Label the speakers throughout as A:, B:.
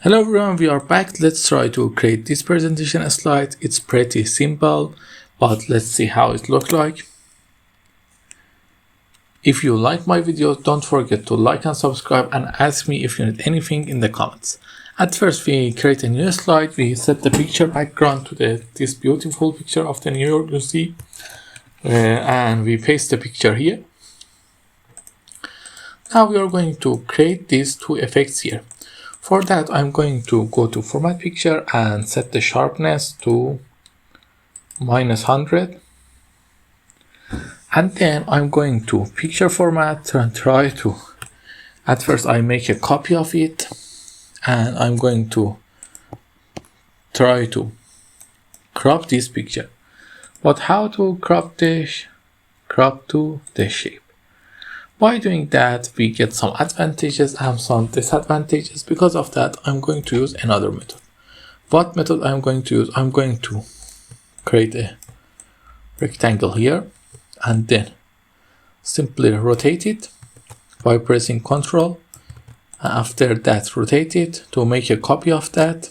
A: Hello everyone, we are back. Let's try to create this presentation slide. It's pretty simple, but let's see how it looks like. If you like my videos, don't forget to like and subscribe and ask me if you need anything in the comments. At first, we create a new slide. We set the picture background to this beautiful picture of the New York you see, and we paste the picture here. Now we are going to create these two effects here. For that, I'm going to go to Format Picture and set the sharpness to -100. And then I'm going to Picture Format and try to, at first I make a copy of it, and I'm going to try to crop this picture. But how to crop to the shape? By doing that, we get some advantages and some disadvantages. Because of that, I'm going to use another method. What method I'm going to use? I'm going to create a rectangle here and then simply rotate it by pressing Ctrl. After that, rotate it to make a copy of that.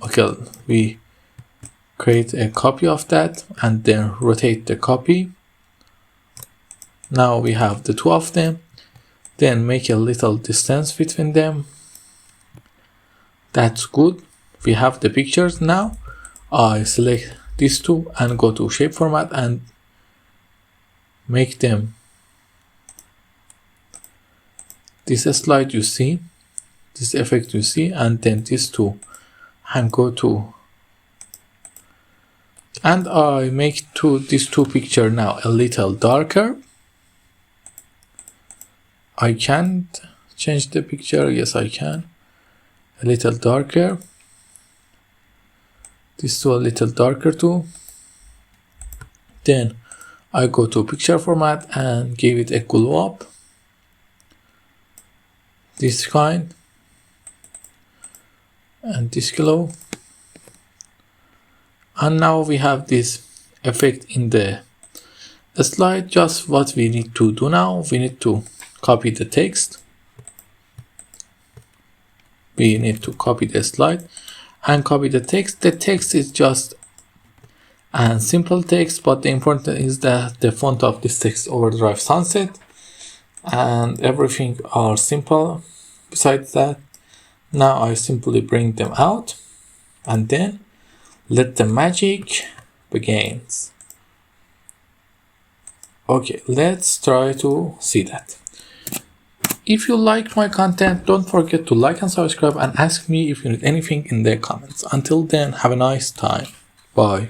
A: Okay, we create a copy of that and then rotate the copy. Now we have the two of them. Then make a little distance between them. That's good. We have the pictures now. I select these two and go to Shape Format and make them this slide you see, this effect you see, and then these two, and go to, and I make these two picture now a little darker. I can't change the picture. Yes, I can. A little darker. This two a little darker too. Then I go to Picture Format and give it a glow up. This kind. And this glow. And now we have this effect in the slide. Just what we need to do now, we need to copy the text. We need to copy the slide and copy the text. The text is just a simple text, but the important is that the font of this text Overdrive Sunset, and everything are simple. Besides that, now I simply bring them out and then let the magic begins. Okay, let's try to see that. If you like my content, don't forget to like and subscribe and ask me if you need anything in the comments. Until then, have a nice time. Bye.